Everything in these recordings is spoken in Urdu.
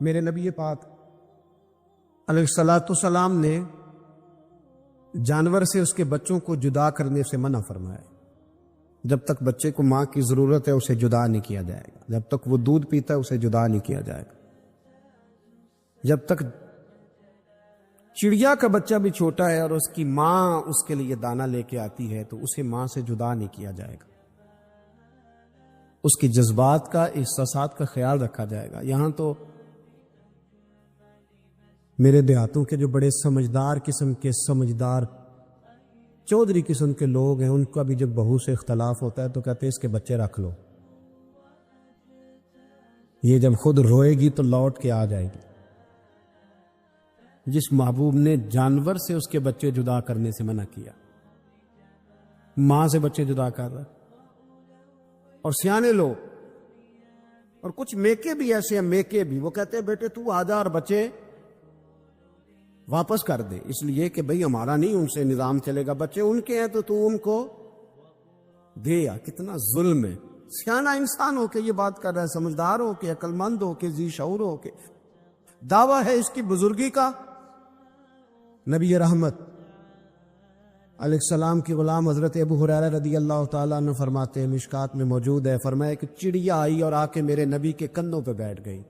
میرے نبی پاک علیہ الصلوۃ والسلام نے جانور سے اس کے بچوں کو جدا کرنے سے منع فرمایا۔ جب تک بچے کو ماں کی ضرورت ہے اسے جدا نہیں کیا جائے گا، جب تک وہ دودھ پیتا ہے اسے جدا نہیں کیا جائے گا، جب تک چڑیا کا بچہ بھی چھوٹا ہے اور اس کی ماں اس کے لیے دانہ لے کے آتی ہے تو اسے ماں سے جدا نہیں کیا جائے گا، اس کی جذبات کا، احساسات کا خیال رکھا جائے گا۔ یہاں تو میرے دیہاتوں کے جو بڑے سمجھدار قسم کے سمجھدار چودھری قسم کے لوگ ہیں، ان کا بھی جب بہو سے اختلاف ہوتا ہے تو کہتے ہیں اس کے بچے رکھ لو، یہ جب خود روئے گی تو لوٹ کے آ جائے گی۔ جس محبوب نے جانور سے اس کے بچے جدا کرنے سے منع کیا، ماں سے بچے جدا کر رہا ہے۔ اور سیانے لوگ اور کچھ میکے بھی ایسے ہیں، میکے بھی وہ کہتے ہیں بیٹے تو آ جا اور بچے واپس کر دے، اس لیے کہ بھئی ہمارا نہیں ان سے نظام چلے گا، بچے ان کے ہیں تو ان کو دے۔ یا کتنا ظلم ہے۔ سیانہ انسان ہو کے یہ بات کر رہا ہے، سمجھدار ہو کے، عقل مند ہو کے، ذی شعور ہو کے، دعویٰ ہے اس کی بزرگی کا۔ نبی رحمت علیہ السلام کی غلام حضرت ابو ہریرہ رضی اللہ تعالیٰ عنہ فرماتے ہیں، مشکات میں موجود ہے، فرمایا کہ چڑیا آئی اور آ کے میرے نبی کے کندھوں پہ بیٹھ گئی۔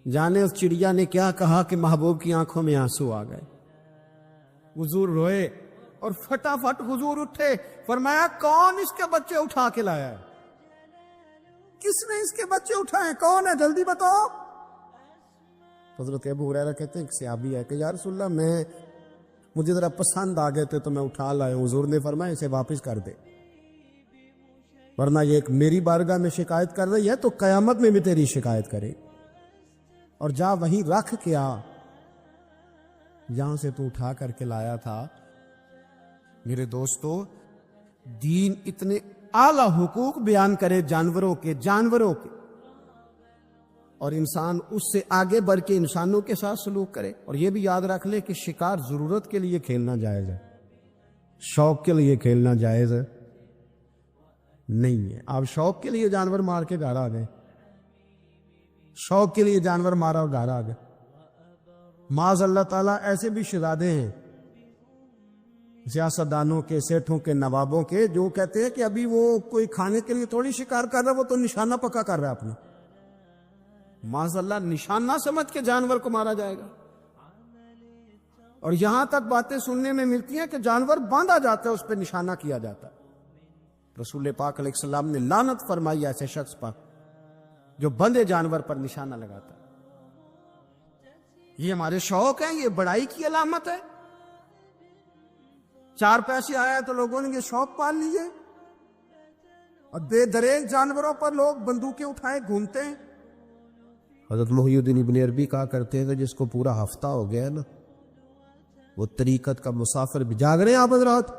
جانے اس چڑیا نے کیا کہا کہ محبوب کی آنکھوں میں آنسو آ گئے۔ حضور روئے اور فٹافٹ حضور اٹھے، فرمایا کون اس کے بچے اٹھا کے لایا ہے؟ کس نے اس کے بچے اٹھائے؟ کون ہے؟ جلدی بتاؤ۔ حضرت ابو ہریرہ کہتے ہیں کہ صحابی ہے کہ یا رسول اللہ مجھے ذرا پسند آ گئے تھے تو میں اٹھا لایا ہوں۔ حضور نے فرمایا اسے واپس کر دے، ورنہ یہ ایک میری بارگاہ میں شکایت کر رہی ہے تو قیامت میں بھی تیری شکایت کرے، اور جا وہیں رکھ کے آ جہاں سے تو اٹھا کر کے لایا تھا۔ میرے دوستو، دین اتنے اعلیٰ حقوق بیان کرے جانوروں کے اور انسان اس سے آگے بڑھ کے انسانوں کے ساتھ سلوک کرے۔ اور یہ بھی یاد رکھ لے کہ شکار ضرورت کے لیے کھیلنا جائز ہے، شوق کے لیے کھیلنا جائز نہیں ہے۔ آپ شوق کے لیے جانور مار کے گھر آ گئے، شوق کے لیے جانور مارا اور گھر آ گئے۔ معاذ اللہ تعالیٰ ایسے بھی شہزادے ہیں سیاستدانوں کے، سیٹھوں کے، نوابوں کے، جو کہتے ہیں کہ ابھی وہ کوئی کھانے کے لیے تھوڑی شکار کر رہا ہے، وہ تو نشانہ پکا کر رہا ہے اپنا۔ معاذ اللہ نشانہ سمجھ کے جانور کو مارا جائے گا۔ اور یہاں تک باتیں سننے میں ملتی ہیں کہ جانور باندھا جاتا ہے، اس پہ نشانہ کیا جاتا ہے۔ رسول پاک علیہ السلام نے لعنت فرمائی ایسے شخص پر جو بندھے جانور پر نشانہ لگاتا ہے۔ یہ ہمارے شوق ہیں، یہ بڑائی کی علامت ہے۔ چار پیسے آیا تو لوگوں نے یہ شوق پال لیے، اور بے دریغ جانوروں پر لوگ بندوقیں اٹھائے گھومتے ہیں۔ حضرت محی الدین ابن عربی کہا کرتے تھے جس کو پورا ہفتہ ہو گیا نا، وہ طریقت کا مسافر بھی۔ جاگ رہے ہیں آپ حضرات؟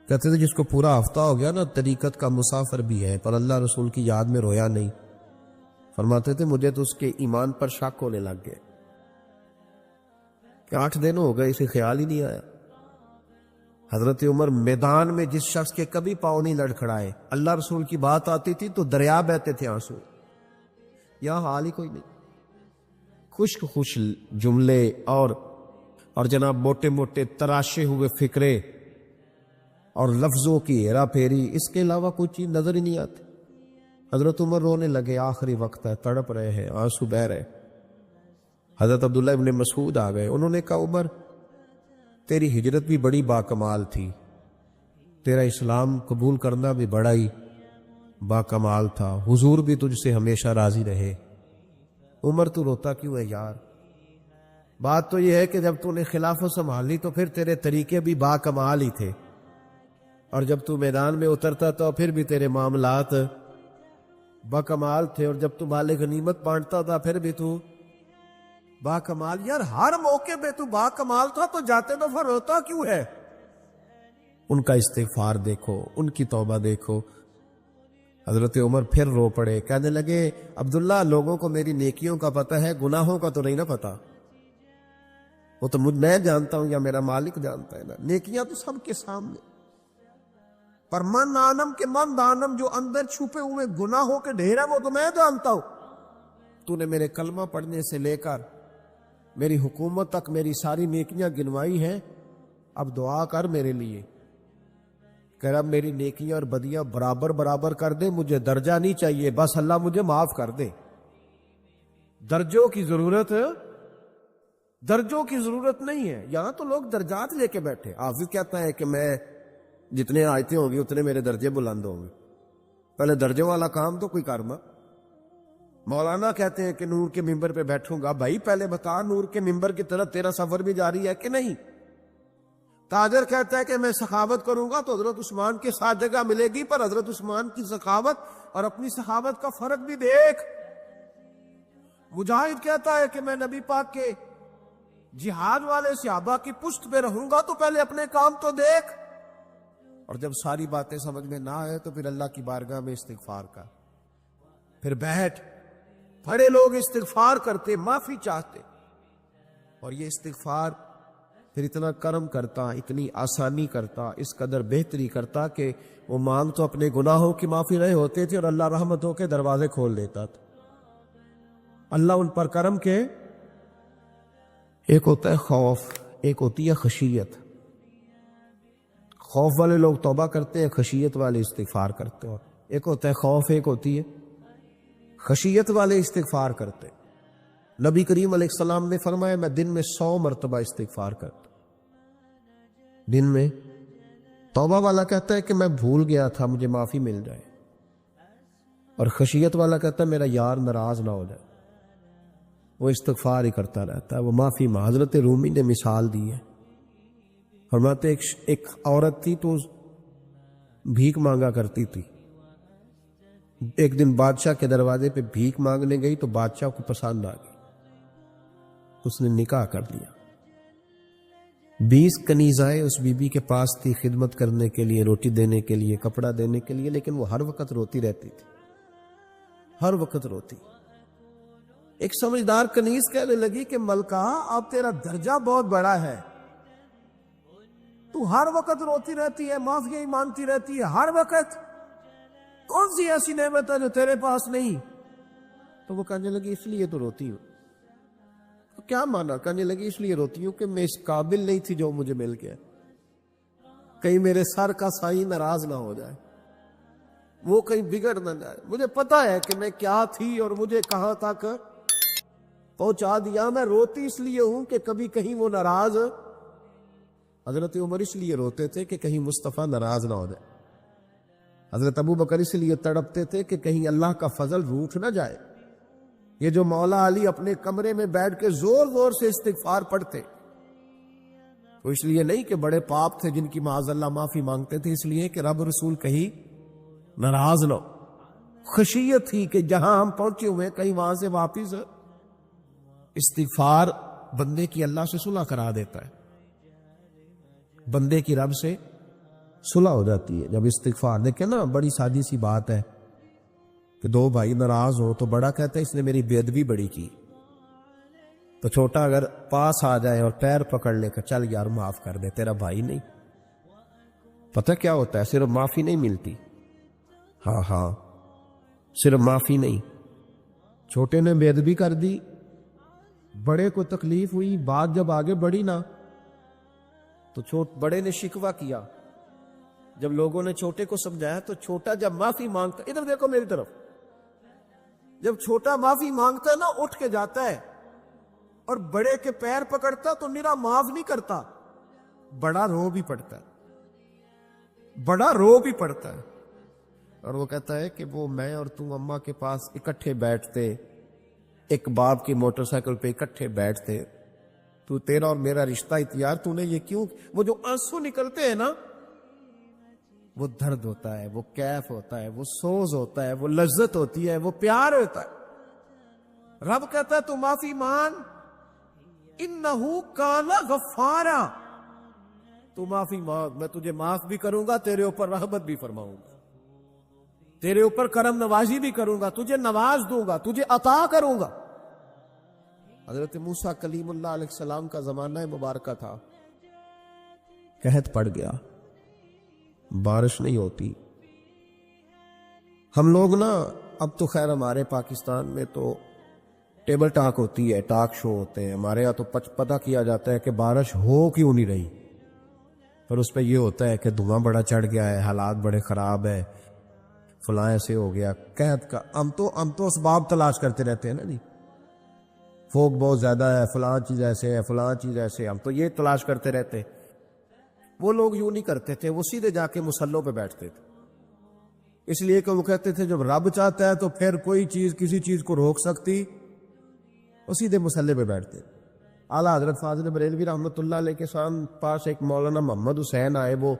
کہتے تھے جس کو پورا ہفتہ ہو گیا نا طریقت کا مسافر بھی ہے، پر اللہ رسول کی یاد میں رویا نہیں۔ فرماتے تھے مجھے تو اس کے ایمان پر شک ہونے لگ گئے کہ 8 دن ہو گئے اسے خیال ہی نہیں آیا۔ حضرت عمر میدان میں جس شخص کے کبھی پاؤں نہیں لڑکھڑائے، اللہ رسول کی بات آتی تھی تو دریا بہتے تھے آنسو۔ یہاں حال ہی کوئی نہیں، خشک جملے اور جناب موٹے موٹے تراشے ہوئے فکرے اور لفظوں کی ہیرا پھیری، اس کے علاوہ کوئی چیز نظر ہی نہیں آتی۔ حضرت عمر رونے لگے، آخری وقت ہے، تڑپ رہے ہیں، آنسو بہ رہے۔ حضرت عبداللہ ابن مسعود آ گئے، انہوں نے کہا عمر تیری ہجرت بھی بڑی باکمال تھی، تیرا اسلام قبول کرنا بھی بڑا ہی باکمال تھا، حضور بھی تجھ سے ہمیشہ راضی رہے۔ عمر تو روتا کیوں ہے یار؟ بات تو یہ ہے کہ جب تو نے خلافت سنبھالی تو پھر تیرے طریقے بھی باکمال ہی تھے، اور جب تو میدان میں اترتا تو پھر بھی تیرے معاملات باکمال تھے، اور جب تو مال غنیمت بانٹتا تھا پھر بھی تو باکمال۔ یار ہر موقع پہ تو باکمال تھا تو جاتے تو پھر روتا کیوں ہے؟ ان کا استغفار دیکھو، ان کی توبہ دیکھو۔ حضرت عمر پھر رو پڑے، کہنے لگے عبداللہ لوگوں کو میری نیکیوں کا پتہ ہے، گناہوں کا تو نہیں نا پتہ۔ وہ تو میں جانتا ہوں یا میرا مالک جانتا ہے نا، نیکیاں تو سب کے سامنے، پر من عالم کے من دانم جو اندر چھپے ہوئے گناہوں کے ڈھیر ہیں وہ تو میں جانتا ہوں۔ تو نے میرے کلمہ پڑھنے سے لے کر میری حکومت تک میری ساری نیکیاں گنوائی ہیں، اب دعا کر میرے لیے کہ رب میری نیکیاں اور بدیاں برابر برابر کر دے، مجھے درجہ نہیں چاہیے، بس اللہ مجھے معاف کر دے۔ درجوں کی ضرورت نہیں ہے، یہاں تو لوگ درجات لے کے بیٹھے۔ حافظ کہتا ہے کہ میں جتنے آیتیں ہوں گی اتنے میرے درجے بلند ہوں گے، پہلے درجوں والا کام تو کوئی کرما۔ مولانا کہتے ہیں کہ نور کے ممبر پہ بیٹھوں گا، بھائی پہلے بتا نور کے ممبر کی طرف تیرا سفر بھی جاری ہے کہ نہیں؟ تاجر کہتا ہے کہ میں سخاوت کروں گا تو حضرت عثمان کے ساتھ جگہ ملے گی، پر حضرت عثمان کی سخاوت اور اپنی سخاوت کا فرق بھی دیکھ۔ مجاہد کہتا ہے کہ میں نبی پاک کے جہاد والے صحابہ کی پشت پہ رہوں گا تو پہلے اپنے کام تو دیکھ۔ اور جب ساری باتیں سمجھ میں نہ آئے تو پھر اللہ کی بارگاہ میں استغفار کا، پھر بیٹھ۔ بڑے لوگ استغفار کرتے، معافی چاہتے، اور یہ استغفار پھر اتنا کرم کرتا، اتنی آسانی کرتا، اس قدر بہتری کرتا کہ وہ مانگ تو اپنے گناہوں کی معافی رہے ہوتے تھے اور اللہ رحمتوں کے دروازے کھول دیتا تھا۔ اللہ ان پر کرم کے، ایک ہوتا ہے خوف، ایک ہوتی ہے خشیت۔ خوف والے لوگ توبہ کرتے ہیں، خشیت والے استغفار کرتے ہیں۔ ایک ہوتا ہے خوف، ایک ہوتی ہے خشیت والے استغفار کرتے۔ نبی کریم علیہ السلام نے فرمایا میں دن میں 100 مرتبہ استغفار کرتا، دن میں۔ توبہ والا کہتا ہے کہ میں بھول گیا تھا، مجھے معافی مل جائے، اور خشیت والا کہتا ہے میرا یار ناراض نہ ہو جائے، وہ استغفار ہی کرتا رہتا ہے، وہ معافی۔ حضرت رومی نے مثال دی ہے، فرماتے ایک عورت تھی تو بھیک مانگا کرتی تھی، ایک دن بادشاہ کے دروازے پہ بھیک مانگنے گئی تو بادشاہ کو پسند آ گئی، اس نے نکاح کر لیا۔ 20 کنیزائیں اس بی بی کے پاس تھی خدمت کرنے کے لیے، روٹی دینے کے لیے، کپڑا دینے کے لیے، لیکن وہ ہر وقت روتی رہتی تھی، ہر وقت روتی۔ ایک سمجھدار کنیز کہنے لگی کہ ملکہ اب تیرا درجہ بہت بڑا ہے، تو ہر وقت روتی رہتی ہے، معافیاں ہی مانگتی رہتی ہے ہر وقت، کون سی ایسی نعمت ہے جو تیرے پاس نہیں؟ تو وہ کہنے لگی اس لیے تو روتی ہوں۔ تو کیا مانا؟ کہنے لگی اس لیے روتی ہوں کہ میں اس قابل نہیں تھی جو مجھے مل گیا، کہیں میرے سر کا سائیں ناراض نہ ہو جائے، وہ کہیں بگڑ نہ جائے، مجھے پتا ہے کہ میں کیا تھی اور مجھے کہاں تک پہنچا دیا، میں روتی اس لیے ہوں کہ کبھی کہیں وہ ناراض۔ حضرت عمر اس لیے روتے تھے کہ کہیں مصطفیٰ ناراض نہ ہو جائے، حضرت ابو بکر اس لیے تڑپتے تھے کہ کہیں اللہ کا فضل روٹھ نہ جائے۔ یہ جو مولا علی اپنے کمرے میں بیٹھ کے زور زور سے استغفار پڑھتے، تو اس لیے نہیں کہ بڑے پاپ تھے جن کی معاذ اللہ معافی مانگتے تھے، اس لیے کہ رب رسول کہیں ناراض نہ ہو۔ خشیت تھی کہ جہاں ہم پہنچے ہوئے کہیں وہاں سے واپس۔ استغفار بندے کی اللہ سے صلح کرا دیتا ہے، بندے کی رب سے صلح ہو جاتی ہے جب استغفار۔ دیکھیں نا، بڑی سادی سی بات ہے کہ دو بھائی ناراض ہو تو بڑا کہتا ہے اس نے میری بے ادبی بڑی کی، تو چھوٹا اگر پاس آ جائے اور پیر پکڑ لے کر چل یار معاف کر دے، تیرا بھائی نہیں۔ پتہ کیا ہوتا ہے؟ صرف معافی نہیں ملتی، ہاں صرف معافی نہیں، چھوٹے نے بے ادبی کر دی، بڑے کو تکلیف ہوئی، بات جب آگے بڑھی نا تو بڑے نے شکوہ کیا، جب لوگوں نے چھوٹے کو سمجھایا تو چھوٹا جب معافی مانگتا، ادھر دیکھو میری طرف، جب چھوٹا معافی مانگتا ہے نا اٹھ کے جاتا ہے اور بڑے کے پیر پکڑتا تو نرا معاف نہیں کرتا، بڑا رو بھی پڑتا ہے، بڑا رو بھی پڑتا ہے، اور وہ کہتا ہے کہ وہ میں اور تم اماں کے پاس اکٹھے بیٹھتے، ایک باپ کی موٹر سائیکل پہ اکٹھے بیٹھتے، تو تیرا اور میرا رشتہ اتیار تو نے یہ کیوں؟ وہ جو آنسو نکلتے ہیں نا، وہ درد ہوتا ہے، وہ کیف ہوتا ہے، وہ سوز ہوتا ہے، وہ لذت ہوتی ہے، وہ پیار ہوتا ہے۔ رب کہتا ہے تو معافی مان، انہو کان غفارا، تو معافی مانگ، میں تجھے معاف بھی کروں گا، تیرے اوپر رحمت بھی فرماؤں گا، تیرے اوپر کرم نوازی بھی کروں گا، تجھے نواز دوں گا، تجھے عطا کروں گا۔ حضرت موسیٰ کلیم اللہ علیہ السلام کا زمانہ مبارکہ تھا، قحط پڑ گیا، بارش نہیں ہوتی۔ ہم لوگ نا اب تو خیر ہمارے پاکستان میں تو ٹیبل ٹاک ہوتی ہے، ٹاک شو ہوتے ہیں ہمارے یہاں، تو پتہ کیا جاتا ہے کہ بارش ہو کیوں نہیں رہی، پر اس پہ یہ ہوتا ہے کہ دھواں بڑا چڑھ گیا ہے، حالات بڑے خراب ہے، فلاں ایسے ہو گیا قحط کا۔ ہم تو اسباب تلاش کرتے رہتے ہیں نا جی، فوگ بہت زیادہ ہے، فلاں چیز ایسے ہے، فلاں چیز ایسے، ہم تو یہ تلاش کرتے رہتے۔ وہ لوگ یوں نہیں کرتے تھے، وہ سیدھے جا کے مصلوں پہ بیٹھتے تھے، اس لیے کہ وہ کہتے تھے جب رب چاہتا ہے تو پھر کوئی چیز کسی چیز کو روک سکتی، وہ سیدھے مصلے پہ بیٹھتے۔ اعلیٰ حضرت فاضل بریلوی رحمۃ اللہ علیہ کے پاس ایک مولانا محمد حسین آئے، وہ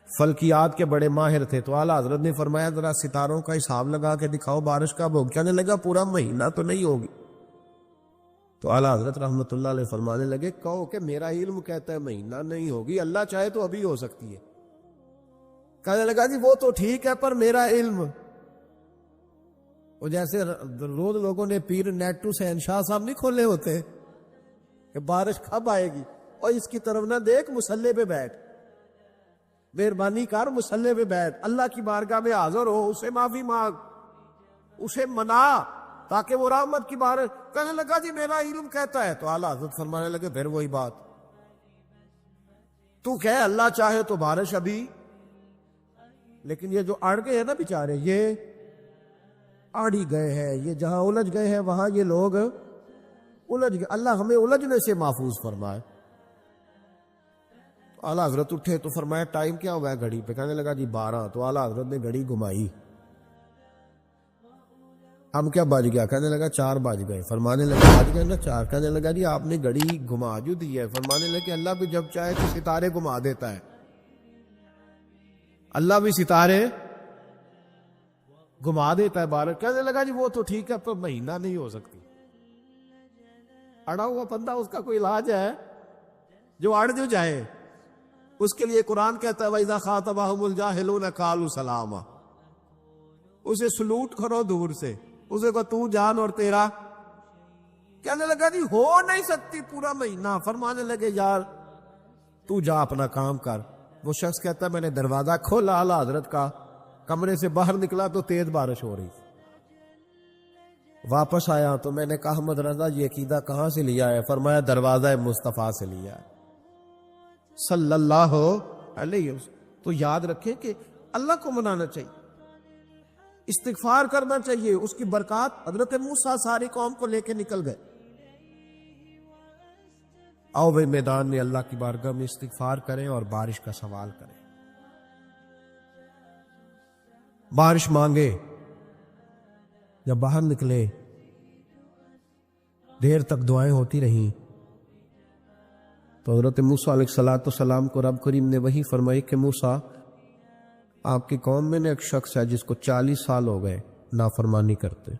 فلکیات کے بڑے ماہر تھے، تو اعلیٰ حضرت نے فرمایا ذرا ستاروں کا حساب لگا کے دکھاؤ بارش کب ہوگی۔ کہنے لگا پورا مہینہ تو نہیں ہوگی۔ تو اعلیٰ حضرت رحمۃ اللہ علیہ فرمانے لگے کہو کہ میرا علم کہتا ہے مہینہ نہیں ہوگی، اللہ چاہے تو ابھی ہو سکتی ہے۔ کہنے لگا جی وہ تو ٹھیک ہے پر میرا علم، وہ جیسے روز لوگوں نے پیر نیٹو سین شاہ صاحب نہیں کھولے ہوتے کہ بارش کب آئے گی، اور اس کی طرف نہ دیکھ، مصلے پہ بیٹھ، مہربانی کر مصلے پہ بیٹھ، اللہ کی بارگاہ میں حاضر ہو، اسے معافی مانگ، اسے منا تاکہ وہ رحمت کی بارش۔ کہنے لگا جی میرا علم کہتا ہے، تو اعلیٰ حضرت فرمانے لگے پھر وہی بات، تو کہ اللہ چاہے تو بارش ابھی، لیکن یہ جو اڑ گئے ہیں نا بیچارے، یہ اڑ ہی گئے ہیں، یہ جہاں الجھ گئے ہیں وہاں یہ لوگ الجھ گئے، اللہ ہمیں الجھنے سے محفوظ فرمائے۔ تو اعلیٰ حضرت اٹھے تو فرمایا ٹائم کیا ہوا ہے گھڑی پہ؟ کہنے لگا جی 12۔ تو اعلیٰ حضرت نے گھڑی گھمائی، ہم کیا بج گیا؟ کہنے لگا 4 بج گئے۔ فرمانے لگا بج گئے نا 4؟ کہنے لگا جی آپ نے گھڑی گھما جو دی ہے۔ فرمانے لگے اللہ بھی جب چاہے تو ستارے گھما دیتا ہے، اللہ بھی ستارے گھما دیتا ہے بارش۔ کہنے لگا جی وہ تو ٹھیک ہے پر مہینہ نہیں ہو سکتی۔ اڑا ہوا بندہ، اس کا کوئی علاج ہے؟ جو اڑ جو جائے اس کے لیے قرآن کہتا ہے وَإِذَا خَاطَبَهُمُ الْجَاهِلُونَ قَالُوا سَلَامًا، اسے سلوٹ کرو دور سے، اسے کو تو جان اور تیرا۔ کہنے لگا جی ہو نہیں سکتی پورا مہینہ۔ فرمانے لگے یار تو جا اپنا کام کر۔ وہ شخص کہتا ہے میں نے دروازہ کھولا اعلیٰ حضرت کا، کمرے سے باہر نکلا تو تیز بارش ہو رہی، واپس آیا تو میں نے کہا احمد رضا یہ عقیدہ کہاں سے لیا ہے؟ فرمایا دروازہ مصطفیٰ سے لیا ہے صلی اللہ علیہ وسلم۔ تو یاد رکھیں کہ اللہ کو منانا چاہیے، استغفار کرنا چاہیے، اس کی برکات۔ حضرت موسیٰ ساری قوم کو لے کے نکل گئے، آؤ بھائی میدان میں اللہ کی بارگاہ میں استغفار کریں اور بارش کا سوال کریں، بارش مانگے۔ جب باہر نکلے دیر تک دعائیں ہوتی رہیں، تو حضرت موسیٰ علیہ السلام کو رب کریم نے وحی فرمائی کہ موسیٰ آپ کی قوم میں نے ایک شخص ہے جس کو 40 سال ہو گئے نافرمانی کرتے،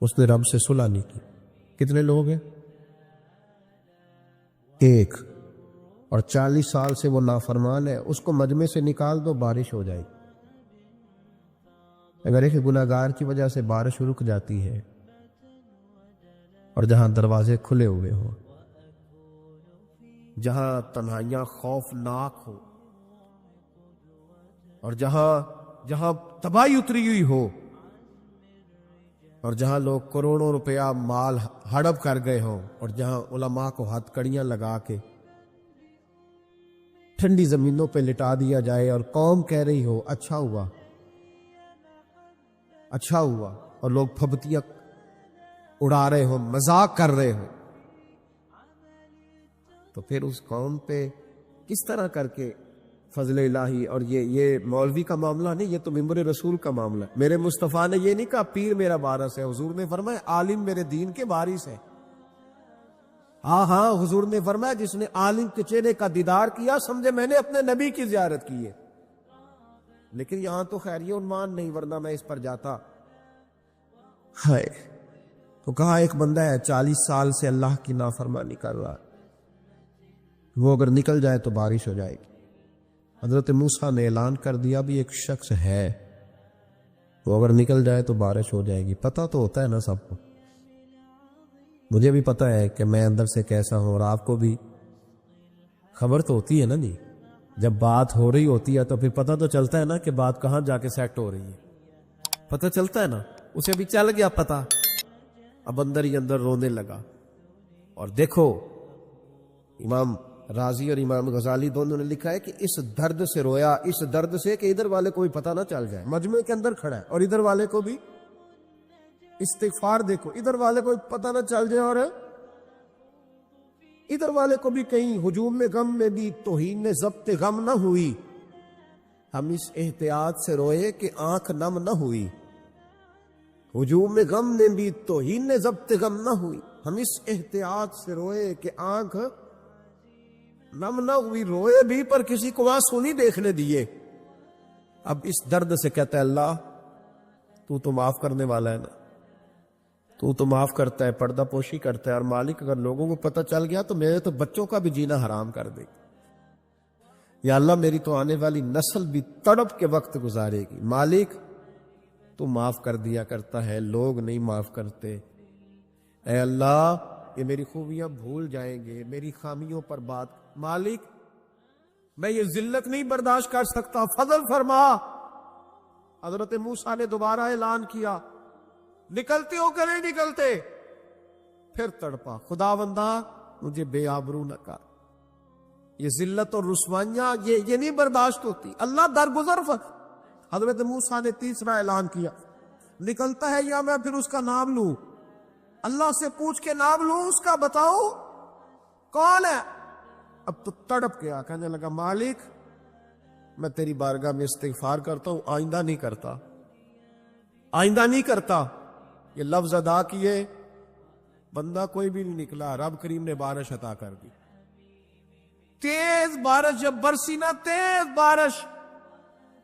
اس نے رب سے صلح نہیں کی۔ کتنے لوگ ہیں؟ ایک، اور 40 سال سے وہ نافرمان ہے، اس کو مجمع سے نکال دو بارش ہو جائے گی۔ اگر ایک گناہگار کی وجہ سے بارش رک جاتی ہے، اور جہاں دروازے کھلے ہوئے ہوں، جہاں تنہائیاں خوفناک ہو، اور جہاں تباہی اتری ہوئی ہو، اور جہاں لوگ کروڑوں روپیہ مال ہڑپ کر گئے ہوں، اور جہاں علماء کو ہتھ کڑیاں لگا کے ٹھنڈی زمینوں پہ لٹا دیا جائے، اور قوم کہہ رہی ہو اچھا ہوا اچھا ہوا، اور لوگ پھبتیاں اڑا رہے ہوں، مذاق کر رہے ہوں، تو پھر اس قوم پہ کس طرح کر کے فضل الہی۔ اور یہ مولوی کا معاملہ نہیں، یہ تو ممبر رسول کا معاملہ ہے۔ میرے مصطفیٰ نے یہ نہیں کہا پیر میرا وارث ہے، حضور نے فرمایا عالم میرے دین کے وارث ہے۔ ہاں حضور نے فرمایا جس نے عالم کے چہرے کا دیدار کیا سمجھے میں نے اپنے نبی کی زیارت کی ہے۔ لیکن یہاں تو خیر یہ عنوان نہیں، ورنہ میں اس پر جاتا ہے۔ تو کہا ایک بندہ ہے 40 سال سے اللہ کی نافرمانی کر رہا ہے، وہ اگر نکل جائے تو بارش ہو جائے گی۔ حضرت موسیٰ نے اعلان کر دیا بھی ایک شخص ہے، وہ اگر نکل جائے تو بارش ہو جائے گی۔ پتہ تو ہوتا ہے نا سب کو، مجھے بھی پتہ ہے کہ میں اندر سے کیسا ہوں، اور آپ کو بھی خبر تو ہوتی ہے نا جی۔ جب بات ہو رہی ہوتی ہے تو پھر پتہ تو چلتا ہے نا کہ بات کہاں جا کے سیٹ ہو رہی ہے، پتہ چلتا ہے نا، اسے بھی چل گیا پتہ اب اندر ہی اندر رونے لگا. اور دیکھو امام رازی اور امام غزالی دونوں نے لکھا ہے کہ اس درد سے رویا، اس درد سے کہ ادھر والے کو بھی پتہ نہ چل جائے، مجمع کے اندر کھڑا ہے اور ادھر والے کو بھی استغفار، دیکھو ادھر والے کو پتہ نہ چل جائے اور ادھر والے کو بھی کہیں ہجوم میں غم میں بھی توہین ضبط غم نہ ہوئی. ہم اس احتیاط سے روئے کہ آنکھ نم نہ ہوئی، ہجوم میں غم میں بھی توہین ضبط غم نہ ہوئی. ہم اس احتیاط سے روئے کہ آنکھ نم نہ ہوئی، روئے بھی پر کسی کو آنسو نہیں دیکھنے دیے. اب اس درد سے کہتا ہے اللہ تو معاف کرنے والا ہے نا، تو معاف کرتا ہے، پردہ پوشی کرتا ہے. اور مالک اگر لوگوں کو پتہ چل گیا تو میرے تو بچوں کا بھی جینا حرام کر دے. یا اللہ میری تو آنے والی نسل بھی تڑپ کے وقت گزارے گی. مالک تو معاف کر دیا کرتا ہے، لوگ نہیں معاف کرتے. اے اللہ یہ میری خوبیاں بھول جائیں گے، میری خامیوں پر بات. مالک میں یہ ذلت نہیں برداشت کر سکتا، فضل فرما. حضرت موسیٰ نے دوبارہ اعلان کیا، نکلتے ہو کہ نہیں نکلتے؟ پھر تڑپا، خداوندا مجھے بے آبرو نہ کر. یہ ذلت اور رسوائیاں یہ نہیں برداشت ہوتی. اللہ درگزر. حضرت موسیٰ نے تیسرا اعلان کیا، نکلتا ہے یا میں پھر اس کا نام لوں؟ اللہ سے پوچھ کے نام لوں اس کا، بتاؤ کون ہے؟ اب تو تڑپ گیا، کہنے لگا مالک میں تیری بارگاہ میں استغفار کرتا ہوں، آئندہ نہیں کرتا، آئندہ نہیں کرتا. یہ لفظ ادا کیے، بندہ کوئی بھی نہیں نکلا. رب کریم نے بارش عطا کر دی، تیز بارش. جب برسی نا تیز بارش،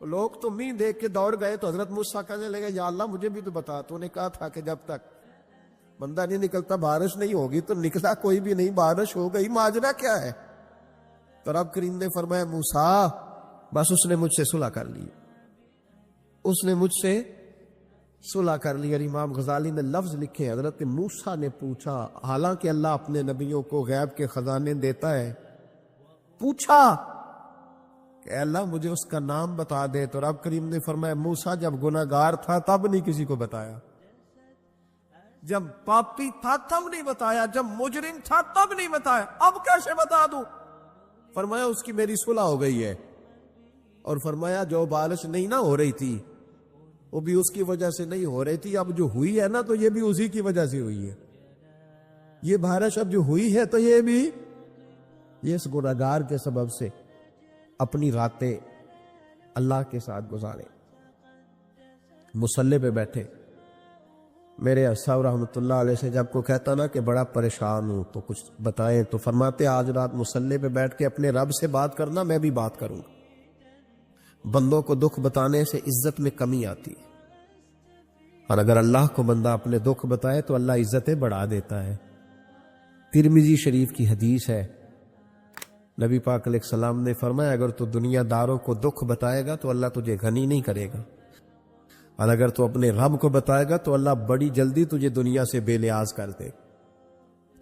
لوگ تو مین دیکھ کے دوڑ گئے. تو حضرت موسیٰ کہنے لگے یا اللہ مجھے بھی تو بتا، تو نے کہا تھا کہ جب تک بندہ نہیں نکلتا بارش نہیں ہوگی. تو نکلا کوئی بھی نہیں، بارش ہو گئی، ماجرا کیا ہے؟ تو رب کریم نے فرمایا موسیٰ بس اس نے مجھ سے صلح کر لی، اس نے مجھ سے صلح کر لی. اور امام غزالی نے لفظ لکھے، حضرت موسیٰ نے پوچھا، حالانکہ اللہ اپنے نبیوں کو غیب کے خزانے دیتا ہے، پوچھا کہ اے اللہ مجھے اس کا نام بتا دے. تو رب کریم نے فرمایا موسیٰ جب گناہ گار تھا تب نہیں کسی کو بتایا، جب پاپی تھا تب نہیں بتایا، جب مجرم تھا تب نہیں بتایا، اب کیسے بتا دوں؟ فرمایا اس کی میری صلح ہو گئی ہے. اور فرمایا جو بارش نہیں نہ ہو رہی تھی وہ بھی اس کی وجہ سے نہیں ہو رہی تھی، اب جو ہوئی ہے نا تو یہ بھی اسی کی وجہ سے ہوئی ہے. یہ بارش اب جو ہوئی ہے تو یہ بھی اس گناہگار کے سبب سے. اپنی راتیں اللہ کے ساتھ گزارے، مصلی پہ بیٹھے. میرے صاحب رحمۃ اللہ علیہ سے جب کو کہتا نا کہ بڑا پریشان ہوں تو کچھ بتائیں، تو فرماتے آج رات مصلی پہ بیٹھ کے اپنے رب سے بات کرنا، میں بھی بات کروں گا. بندوں کو دکھ بتانے سے عزت میں کمی آتی ہے، اور اگر اللہ کو بندہ اپنے دکھ بتائے تو اللہ عزتیں بڑھا دیتا ہے. ترمذی شریف کی حدیث ہے، نبی پاک علیہ السلام نے فرمایا اگر تو دنیا داروں کو دکھ بتائے گا تو اللہ تجھے غنی نہیں کرے گا، اور اگر تو اپنے رب کو بتائے گا تو اللہ بڑی جلدی تجھے دنیا سے بے نیاز کر دے.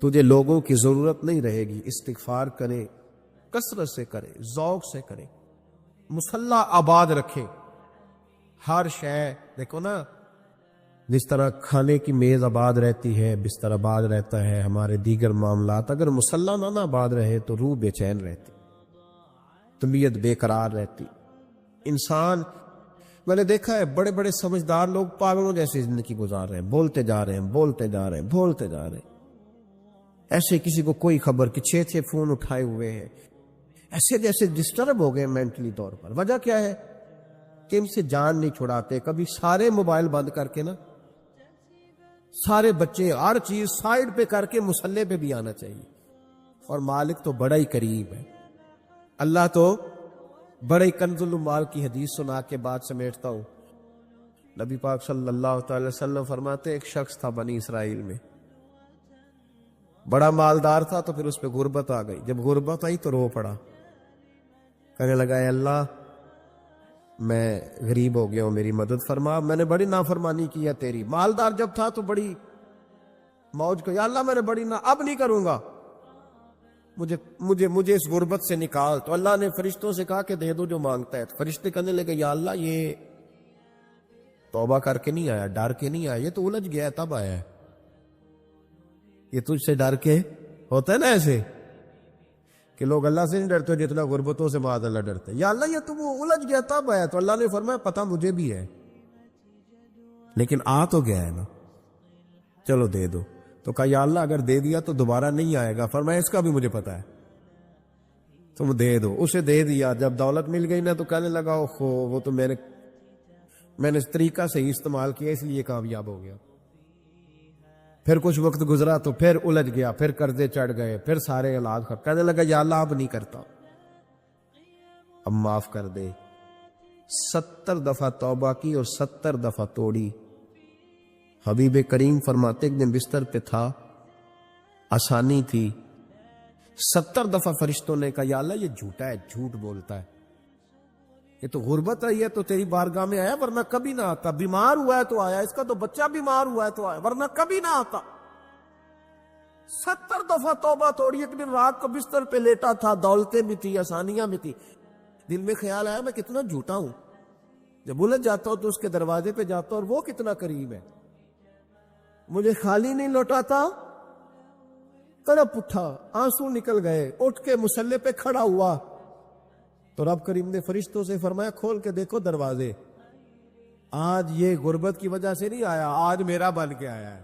تجھے لوگوں کی ضرورت نہیں رہے گی. استغفار کرے، کثرت سے کرے، ذوق سے کرے، مصلی آباد رکھے. ہر شے دیکھو نا، جس طرح کھانے کی میز آباد رہتی ہے، بستر آباد رہتا ہے، ہمارے دیگر معاملات، اگر مصلی نہ آباد رہے تو روح بے چین رہتی، طبیعت بے قرار رہتی. انسان، میں نے دیکھا ہے بڑے بڑے سمجھدار لوگ پاگلوں جیسی زندگی گزار رہے ہیں، بولتے جا رہے ہیں، بولتے جا رہے ہیں، بولتے جا رہے ہیں. ایسے کسی کو کوئی خبر کہ 6 فون اٹھائے ہوئے ہیں، ایسے جیسے ڈسٹرب ہو گئے مینٹلی طور پر. وجہ کیا ہے کہ ان سے جان نہیں چھڑاتے. کبھی سارے موبائل بند کر کے نا، سارے بچے ہر چیز سائیڈ پہ کر کے مصلی پہ بھی آنا چاہیے. اور مالک تو بڑا ہی قریب ہے، اللہ تو بڑے کنز المال کی حدیث سنا کے بعد سمیٹتا ہوں. نبی پاک صلی اللہ تعالی وسلم فرماتے ایک شخص تھا بنی اسرائیل میں، بڑا مالدار تھا، تو پھر اس پہ غربت آ گئی. جب غربت آئی تو رو پڑا، کہنے لگا اے اللہ میں غریب ہو گیا ہوں، میری مدد فرما، میں نے بڑی نافرمانی کی ہے تیری. مالدار جب تھا تو بڑی موج کو، یا اللہ میں نے بڑی اب نہیں کروں گا، مجھے اس غربت سے نکال. تو اللہ نے فرشتوں سے کہا کہ دے دو جو مانگتا ہے. تو فرشتے کہنے لگے یا اللہ یہ توبہ کر کے نہیں آیا، ڈر کے نہیں آیا، یہ تو الجھ گیا تب آیا ہے. یہ تجھ سے ڈر کے ہوتا ہے نا ایسے کہ لوگ اللہ سے نہیں ڈرتے جتنا غربتوں سے معاذ اللہ ڈرتے. یا اللہ یہ تو وہ الجھ گیا تب آیا, تو اللہ نے فرمایا پتہ مجھے بھی ہے, لیکن آ تو گیا ہے نا, چلو دے دو. تو کہا یا اللہ اگر دے دیا تو دوبارہ نہیں آئے گا. فرمایا اس کا بھی مجھے پتا ہے, تم دے دو. اسے دے دیا. جب دولت مل گئی نا تو کہنے لگا اوہو وہ تو میں نے اس طریقہ سے ہی استعمال کیا اس لیے کامیاب ہو گیا. پھر کچھ وقت گزرا تو پھر الجھ گیا, پھر قرضے چڑھ گئے, پھر سارے اولاد کہنے لگا یا اللہ اب نہیں کرتا, اب معاف کر دے. 70 دفعہ توبہ کی اور 70 دفعہ توڑی. حبیب کریم فرماتے ایک دن بستر پہ تھا, آسانی تھی, 70 دفعہ فرشتوں نے کہا یا اللہ یہ جھوٹا ہے, جھوٹ بولتا ہے, یہ تو غربت رہی ہے تو تیری بارگاہ میں آیا ورنہ کبھی نہ آتا, بیمار ہوا ہے تو آیا, اس کا تو بچہ بیمار ہوا ہے تو آیا ورنہ کبھی نہ آتا. 70 دفعہ توبہ توڑی. ایک دن رات کو بستر پہ لیٹا تھا, دولتیں بھی تھی, آسانیاں بھی تھی, دل میں خیال آیا میں کتنا جھوٹا ہوں, جب الجھ جاتا ہوں تو اس کے دروازے پہ جاتا ہوں اور وہ کتنا قریب ہے, مجھے خالی نہیں لوٹاتا. تڑپ اٹھا, آنسو نکل گئے, اٹھ کے مصلے پہ کھڑا ہوا تو رب کریم نے فرشتوں سے فرمایا کھول کے دیکھو دروازے, آج یہ غربت کی وجہ سے نہیں آیا, آج میرا بن کے آیا ہے.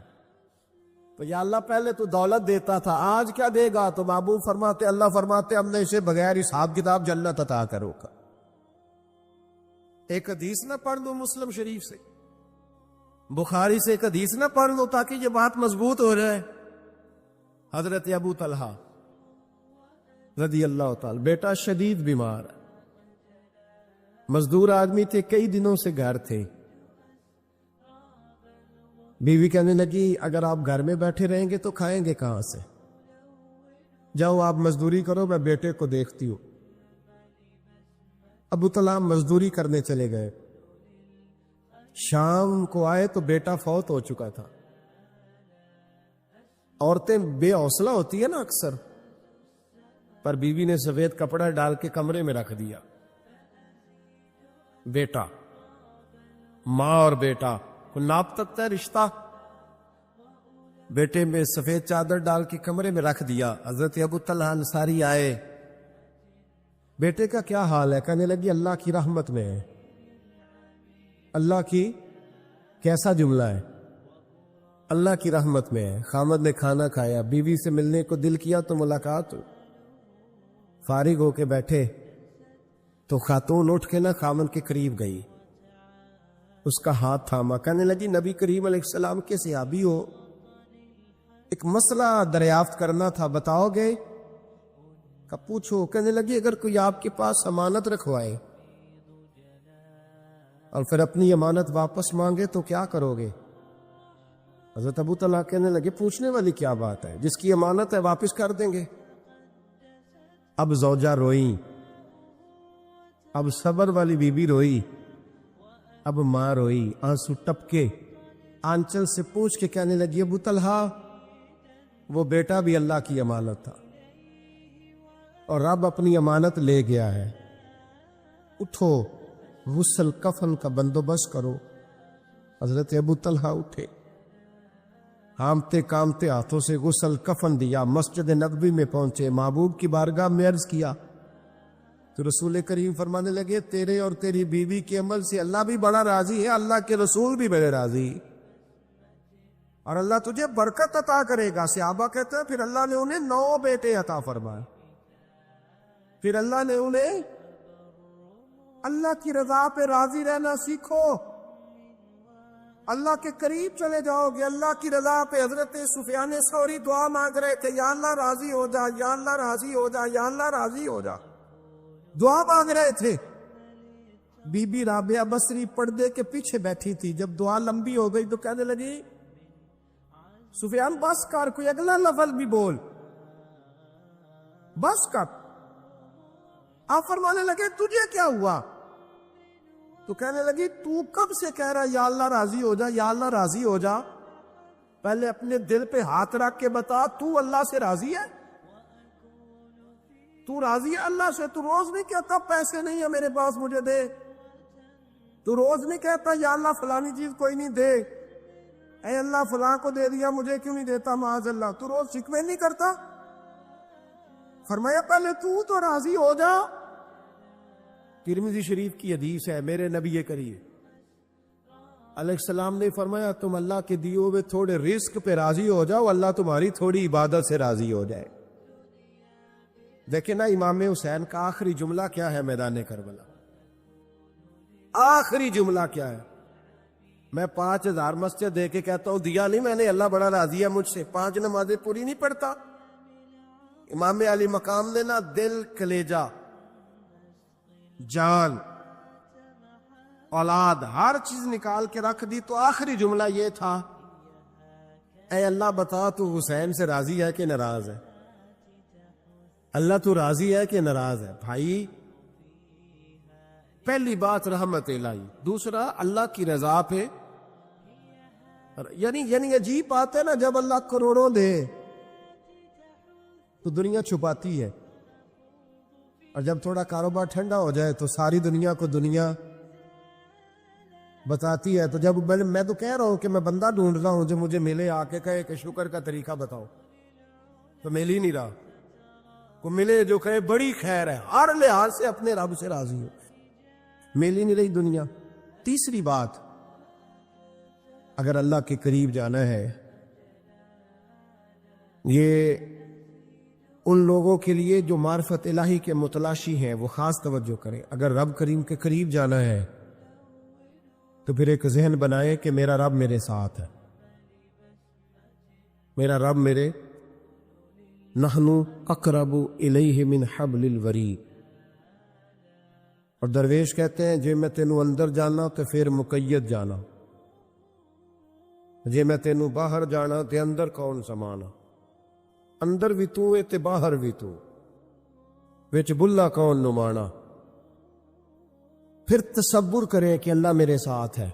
تو یا اللہ پہلے تو دولت دیتا تھا, آج کیا دے گا؟ تو محبوب فرماتے اللہ فرماتے ہم نے اسے بغیر حساب کتاب جنت عطا کرو گا. ایک حدیث نہ پڑھ دو مسلم شریف سے, بخاری سے ایک حدیث نہ پڑھ لو تاکہ یہ بات مضبوط ہو جائے. حضرت ابو طلحہ رضی اللہ تعالی, بیٹا شدید بیمار, مزدور آدمی تھے, کئی دنوں سے گھر تھے. بیوی کہنے لگی اگر آپ گھر میں بیٹھے رہیں گے تو کھائیں گے کہاں سے, جاؤ آپ مزدوری کرو, میں بیٹے کو دیکھتی ہوں. ابو طلحہ مزدوری کرنے چلے گئے. شام کو آئے تو بیٹا فوت ہو چکا تھا. عورتیں بے حوصلہ ہوتی ہے نا اکثر, پر بیوی نے سفید کپڑا ڈال کے کمرے میں رکھ دیا. بیٹا, ماں اور بیٹا کو ناپ تکتا ہے رشتہ, بیٹے میں سفید چادر ڈال کے کمرے میں رکھ دیا. حضرت ابو طلحہ انصاری آئے, بیٹے کا کیا حال ہے؟ کہنے لگی اللہ کی رحمت میں ہے. اللہ کی کیسا جملہ ہے, اللہ کی رحمت میں ہے. خامد نے کھانا کھایا, بیوی سے ملنے کو دل کیا تو ملاقات ہو, فارغ ہو کے بیٹھے تو خاتون اٹھ کے نہ خامد کے قریب گئی, اس کا ہاتھ تھاما, کہنے لگی نبی کریم علیہ السلام کے صحابی ہو, ایک مسئلہ دریافت کرنا تھا, بتاؤ گے؟ کہ پوچھو. کہنے لگی اگر کوئی آپ کے پاس امانت رکھوائے اور پھر اپنی امانت واپس مانگے تو کیا کرو گے؟ حضرت ابو طلحہ کہنے لگے پوچھنے والی کیا بات ہے, جس کی امانت ہے واپس کر دیں گے. اب زوجہ روئی, اب صبر والی بی بی روئی, اب ماں روئی, آنسو ٹپکے, آنچل سے پوچھ کے کہنے لگی ابو طلحہ وہ بیٹا بھی اللہ کی امانت تھا اور رب اپنی امانت لے گیا ہے, اٹھو غسل کفن کا بندوبست کرو. حضرت ابو طلحہ اٹھے, ہامتے کامتے ہاتھوں سے غسل کفن دیا, مسجد نبوی میں پہنچے, محبوب کی بارگاہ میں عرض کیا تو رسول کریم فرمانے لگے تیرے اور تیری بیوی کے عمل سے اللہ بھی بڑا راضی ہے, اللہ کے رسول بھی بڑے راضی, اور اللہ تجھے برکت عطا کرے گا. صحابہ کہتے ہیں پھر اللہ نے انہیں 9 بیٹے عطا فرمائے. پھر اللہ نے انہیں اللہ کی رضا پہ راضی رہنا سیکھو, اللہ کے قریب چلے جاؤ گے, اللہ کی رضا پہ. حضرت سفیان ثوری دعا مانگ رہے تھے یا اللہ راضی ہو جا, یا اللہ راضی ہو جا, یا اللہ راضی ہو جا, دعا مانگ رہے تھے. بی بی رابعہ بصری پردے کے پیچھے بیٹھی تھی, جب دعا لمبی ہو گئی تو کہنے لگی سفیان بس کر, کوئی اگلا لفظ بھی بول, بس کر. آپ فرمانے لگے تجھے کیا ہوا؟ تو کہنے لگی تو کب سے کہہ رہا یا اللہ راضی ہو جا, یا اللہ راضی ہو جا, پہلے اپنے دل پہ ہاتھ رکھ کے بتا تو اللہ سے راضی ہے؟ تو راضی ہے اللہ سے؟ تو روز نہیں کہتا پیسے نہیں ہے میرے پاس مجھے دے, تو روز نہیں کہتا یا اللہ فلانی چیز کوئی نہیں دے, اے اللہ فلاں کو دے دیا مجھے کیوں نہیں دیتا معاذ اللہ، تو روز شکوے نہیں کرتا؟ فرمایا پہلے تو راضی ہو جا۔ ترمذی شریف کی حدیث ہے، میرے نبی کریم علیہ السلام نے فرمایا تم اللہ کے دیے ہوئے تھوڑے رزق پہ راضی ہو جاؤ، اللہ تمہاری تھوڑی عبادت سے راضی ہو جائے۔ دیکھیں نا امام حسین کا آخری جملہ کیا ہے میدان کربلا، آخری جملہ کیا ہے؟ میں 5000 مسجد دے کے کہتا ہوں دیا نہیں میں نے، اللہ بڑا راضی ہے مجھ سے، 5 نمازیں پوری نہیں پڑھتا۔ امام علی مقام نے نا دل، کلیجہ، جان، اولاد، ہر چیز نکال کے رکھ دی، تو آخری جملہ یہ تھا اے اللہ بتا تو حسین سے راضی ہے کہ ناراض ہے؟ اللہ تو راضی ہے کہ ناراض ہے؟ بھائی پہلی بات رحمت الہی، دوسرا اللہ کی رضا پہ، یعنی عجیب بات ہے نا، جب اللہ کروڑوں دے تو دنیا چھپاتی ہے، اور جب تھوڑا کاروبار ٹھنڈا ہو جائے تو ساری دنیا کو دنیا بتاتی ہے۔ تو جب میں تو کہہ رہا ہوں کہ میں بندہ ڈھونڈ رہا ہوں جو مجھے ملے، آ کے کہے کہ شکر کا طریقہ بتاؤ، تو مل ہی نہیں رہا۔ کو ملے جو کہے بڑی خیر ہے، ہر لحاظ سے اپنے رب سے راضی ہو، مل ہی نہیں رہی دنیا۔ تیسری بات، اگر اللہ کے قریب جانا ہے، یہ ان لوگوں کے لیے جو معرفت الہی کے متلاشی ہیں وہ خاص توجہ کریں۔ اگر رب کریم کے قریب جانا ہے تو پھر ایک ذہن بنائے کہ میرا رب میرے ساتھ ہے، میرا رب میرے، نحنو اقرب الیہ من حبل الورید۔ اور درویش کہتے ہیں جے میں تینوں اندر جانا تو پھر مقید جانا، جے میں تینوں باہر جانا تے اندر کون سمانا، اندر بھی تو تے باہر بھی تو، وچ بلا کون نمانا۔ پھر تصور کریں کہ اللہ میرے ساتھ ہے۔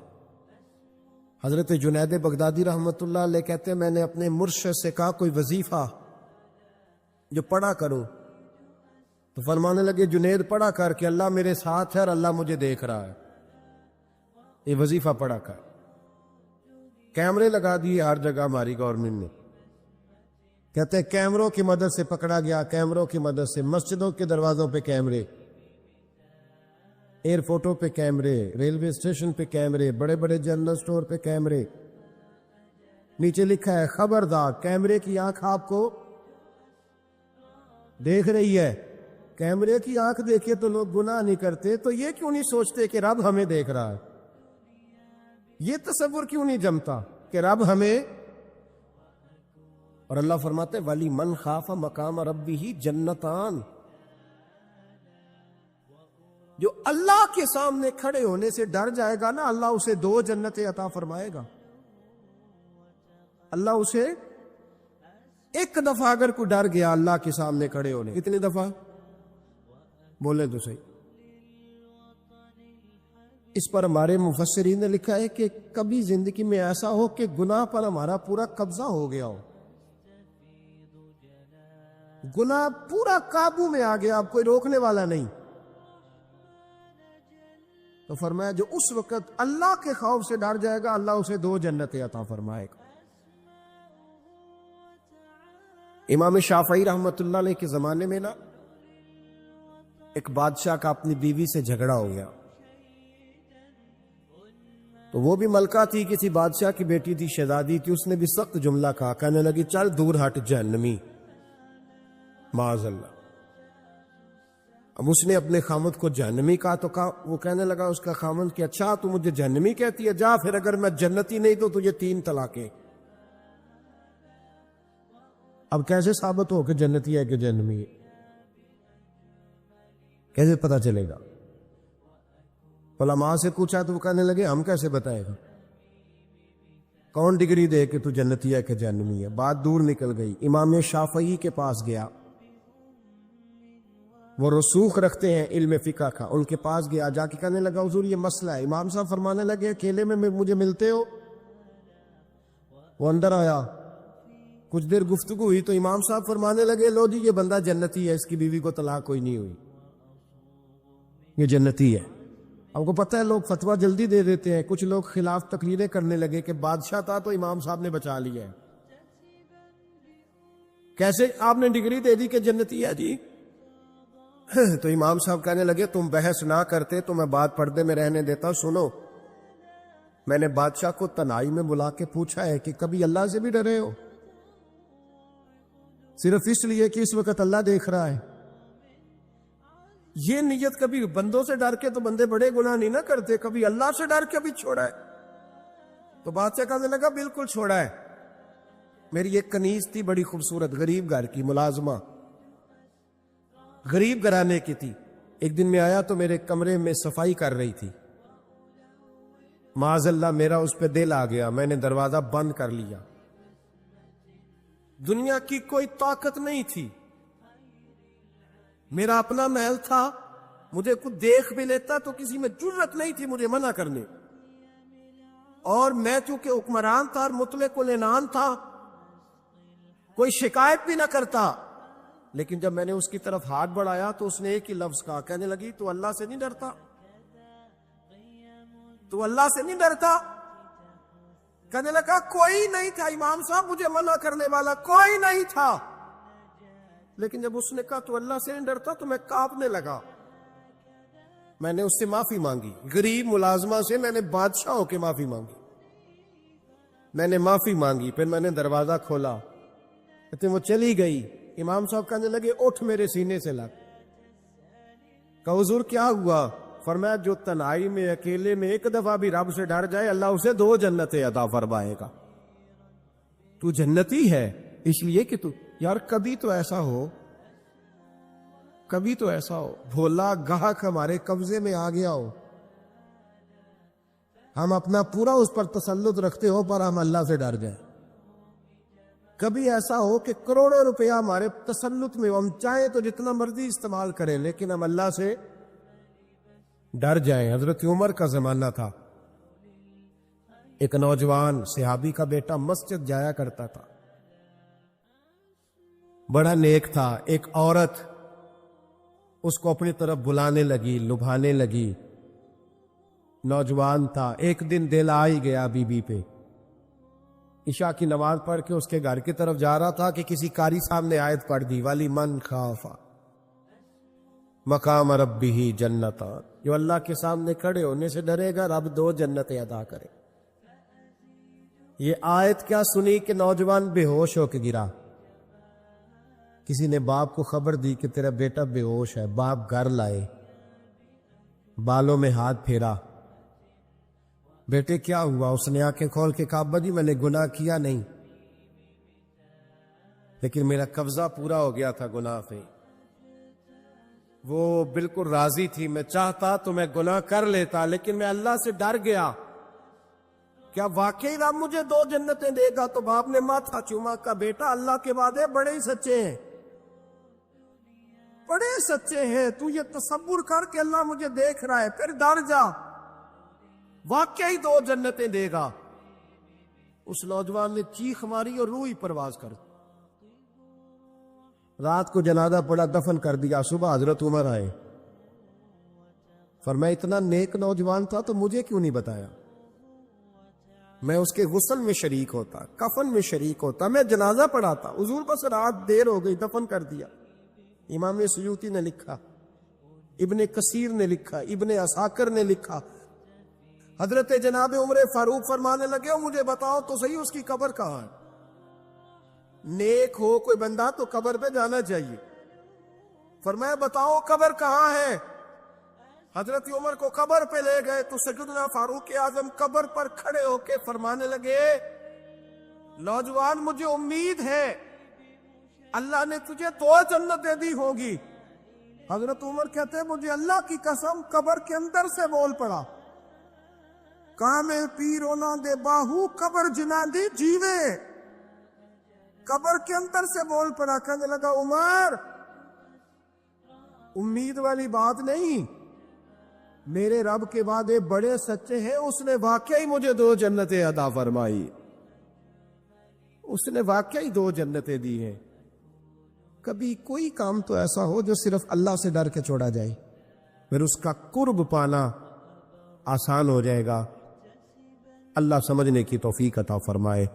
حضرت جنید بغدادی رحمت اللہ علیہ کہتے ہیں میں نے اپنے مرشد سے کہا کوئی وظیفہ جو پڑھا کروں، تو فرمانے لگے جنید پڑھا کر کہ اللہ میرے ساتھ ہے اور اللہ مجھے دیکھ رہا ہے، یہ وظیفہ پڑھا کر۔ کیمرے لگا دیے ہر جگہ ہماری گورنمنٹ نے، کہتے ہیں کیمروں کی مدد سے پکڑا گیا، کیمروں کی مدد سے، مسجدوں کے دروازوں پہ کیمرے، ایئرپورٹوں پہ کیمرے، ریلوے اسٹیشن پہ کیمرے، بڑے بڑے جنرل سٹور پہ کیمرے، نیچے لکھا ہے خبردار کیمرے کی آنکھ آپ کو دیکھ رہی ہے۔ کیمرے کی آنکھ دیکھے تو لوگ گناہ نہیں کرتے، تو یہ کیوں نہیں سوچتے کہ رب ہمیں دیکھ رہا ہے؟ یہ تصور کیوں نہیں جمتا کہ رب ہمیں؟ اور اللہ فرماتے ولی من خاف مقام ربہ جنتان، جو اللہ کے سامنے کھڑے ہونے سے ڈر جائے گا نا، اللہ اسے 2 جنتیں عطا فرمائے گا۔ اللہ اسے ایک دفعہ اگر کوئی ڈر گیا اللہ کے سامنے کھڑے ہونے، کتنی دفعہ بولے تو صحیح؟ اس پر ہمارے مفسرین نے لکھا ہے کہ کبھی زندگی میں ایسا ہو کہ گناہ پر ہمارا پورا قبضہ ہو گیا ہو، گناہ پورا قابو میں آ گیا، اب کوئی روکنے والا نہیں، تو فرمایا جو اس وقت اللہ کے خوف سے ڈر جائے گا اللہ اسے 2 جنتیں عطا فرمائے گا۔ امام شافعی رحمت اللہ علیہ کے زمانے میں نا ایک بادشاہ کا اپنی بیوی سے جھگڑا ہو گیا، تو وہ بھی ملکہ تھی، کسی بادشاہ کی بیٹی تھی، شہزادی تھی، اس نے بھی سخت جملہ کہا، کہنے لگی چل دور ہٹ جہنمی، معاذ اللہ۔ اب اس نے اپنے خامد کو جہنمی کہا تو وہ کہنے لگا اس کا خامد کہ اچھا تو مجھے جہنمی کہتی ہے، جا پھر اگر میں جنتی نہیں تو تجھے 3 طلاقیں۔ اب کیسے ثابت ہو کہ جنتی ہے کہ جہنمی ہے؟ کیسے پتا چلے گا؟ علماء سے پوچھا تو وہ کہنے لگے ہم کیسے بتائے گا، کون ڈگری دے کہ تو جنتی ہے کہ جہنمی ہے؟ بات دور نکل گئی، امام شافعی کے پاس گیا، وہ رسوخ رکھتے ہیں علم فقہ کا، ان کے پاس گیا، جا کے کہنے لگا حضور یہ مسئلہ ہے۔ امام صاحب فرمانے لگے اکیلے میں مجھے ملتے ہو؟ وہ اندر آیا، کچھ دیر گفتگو ہوئی تو امام صاحب فرمانے لگے لو جی یہ بندہ جنتی ہے، اس کی بیوی کو طلاق کوئی نہیں ہوئی، یہ جنتی ہے۔ ہم کو پتہ ہے لوگ فتویٰ جلدی دے دیتے ہیں، کچھ لوگ خلاف تقریریں کرنے لگے کہ بادشاہ تھا تو امام صاحب نے بچا لیا ہے، کیسے آپ نے ڈگری دے دی کہ جنتی ہے جی؟ تو امام صاحب کہنے لگے تم بحث نہ کرتے تو میں بات پردے میں رہنے دیتا. سنو، میں نے بادشاہ کو تنہائی میں بلا کے پوچھا ہے کہ کبھی اللہ سے بھی ڈرے ہو؟ صرف اس لیے کہ اس وقت اللہ دیکھ رہا ہے. یہ نیت کبھی بندوں سے ڈر کے تو بندے بڑے گناہ نہیں نہ کرتے، کبھی اللہ سے ڈر کے بھی چھوڑا ہے. تو بادشاہ کہنے لگا بالکل چھوڑا ہے. میری ایک کنیز تھی بڑی خوبصورت، غریب گھر کی ملازمہ، غریب گھرانے کی تھی. ایک دن میں آیا تو میرے کمرے میں صفائی کر رہی تھی. معاذ اللہ میرا اس پہ دل آ گیا، میں نے دروازہ بند کر لیا. دنیا کی کوئی طاقت نہیں تھی، میرا اپنا محل تھا، مجھے کچھ دیکھ بھی لیتا تو کسی میں جرت نہیں تھی مجھے منع کرنے. اور میں چونکہ حکمران تھا اور مطلق العنان تھا، کوئی شکایت بھی نہ کرتا. لیکن جب میں نے اس کی طرف ہاتھ بڑھایا تو اس نے ایک ہی لفظ کہا، کہنے لگی تو اللہ سے نہیں ڈرتا؟ تو اللہ سے نہیں ڈرتا؟ کہنے لگا کوئی نہیں تھا امام صاحب مجھے منع کرنے والا، کوئی نہیں تھا. لیکن جب اس نے کہا تو اللہ سے نہیں ڈرتا تو میں کانپنے لگا. میں نے اس سے معافی مانگی، غریب ملازمہ سے میں نے بادشاہ ہو کے معافی مانگی. میں نے معافی مانگی، پھر میں نے دروازہ کھولا تو وہ چلی گئی. امام صاحب کہنے لگے اٹھ میرے سینے سے لگ. کہا حضور کیا ہوا؟ فرمایا جو تنہائی میں اکیلے میں ایک دفعہ بھی رب سے ڈر جائے اللہ اسے 2 جنتیں عطا فرمائے گا. تو جنتی ہے اس لیے کہ تو یار کبھی تو ایسا ہو بھولا گاہک ہمارے قبضے میں آ گیا ہو، ہم اپنا پورا اس پر تسلط رکھتے ہو پر ہم اللہ سے ڈر جائیں. کبھی ایسا ہو کہ کروڑوں روپیہ ہمارے تسلط میں، ہم چاہیں تو جتنا مرضی استعمال کریں لیکن ہم اللہ سے ڈر جائیں. حضرت عمر کا زمانہ تھا، ایک نوجوان صحابی کا بیٹا مسجد جایا کرتا تھا، بڑا نیک تھا. ایک عورت اس کو اپنی طرف بلانے لگی، لبھانے لگی. نوجوان تھا، ایک دن دل آ ہی گیا بی بی پہ. عشاء کی نماز پڑھ کے اس کے گھر کی طرف جا رہا تھا کہ کسی قاری صاحب نے آیت پڑھ دی، ولی من خاف مقام ربہ جنتان، جو اللہ کے سامنے کھڑے ہونے سے ڈرے گا رب 2 جنتیں عطا کرے. یہ آیت کیا سنی کہ نوجوان بے ہوش ہو کے گرا. کسی نے باپ کو خبر دی کہ تیرا بیٹا بے ہوش ہے. باپ گھر لائے، بالوں میں ہاتھ پھیرا، بیٹے کیا ہوا؟ اس نے آنکھیں کھول کے کہا ابا جی میں نے گناہ کیا نہیں، لیکن میرا قبضہ پورا ہو گیا تھا گناہ پہ. وہ بالکل راضی تھی، میں چاہتا تو میں گناہ کر لیتا لیکن میں اللہ سے ڈر گیا. کیا واقعی رب مجھے 2 جنتیں دے گا؟ تو باپ نے ماتھا چوما، کا بیٹا اللہ کے وعدے بڑے ہی سچے ہیں، بڑے سچے ہیں. تو یہ تصور کر کے اللہ مجھے دیکھ رہا ہے، پھر ڈر جا، واقعی 2 جنتیں دے گا. اس نوجوان نے چیخ ماری اور روح ہی پرواز کر. رات کو جنازہ پڑا، دفن کر دیا. صبح حضرت عمر آئے، فرمایا اتنا نیک نوجوان تھا تو مجھے کیوں نہیں بتایا؟ میں اس کے غسل میں شریک ہوتا، کفن میں شریک ہوتا، میں جنازہ پڑھاتا. حضور بس رات دیر ہو گئی، دفن کر دیا. امام سیوطی نے لکھا، ابن کثیر نے لکھا، ابن عساکر نے لکھا. حضرت جناب عمر فاروق فرمانے لگے مجھے بتاؤ تو صحیح اس کی قبر کہاں ہے؟ نیک ہو کوئی بندہ تو قبر پہ جانا چاہیے. فرمایا بتاؤ قبر کہاں ہے؟ حضرت عمر کو قبر پہ لے گئے تو سیدنا فاروق اعظم قبر پر کھڑے ہو کے فرمانے لگے نوجوان مجھے امید ہے اللہ نے تجھے 2 جنتیں دی ہوں گی. حضرت عمر کہتے ہیں مجھے اللہ کی قسم قبر کے اندر سے بول پڑا، کامے پیرونا دے باہو قبر جنا دی جیوے. قبر کے اندر سے بول پڑا، کہنے لگا عمر امید والی بات نہیں، میرے رب کے وعدے بڑے سچے ہیں، اس نے واقعی مجھے 2 جنتیں عطا فرمائی، اس نے واقعی 2 جنتیں دی ہیں. کبھی کوئی کام تو ایسا ہو جو صرف اللہ سے ڈر کے چھوڑا جائے، پھر اس کا قرب پانا آسان ہو جائے گا۔ اللہ سمجھنے کی توفیق عطا فرمائے۔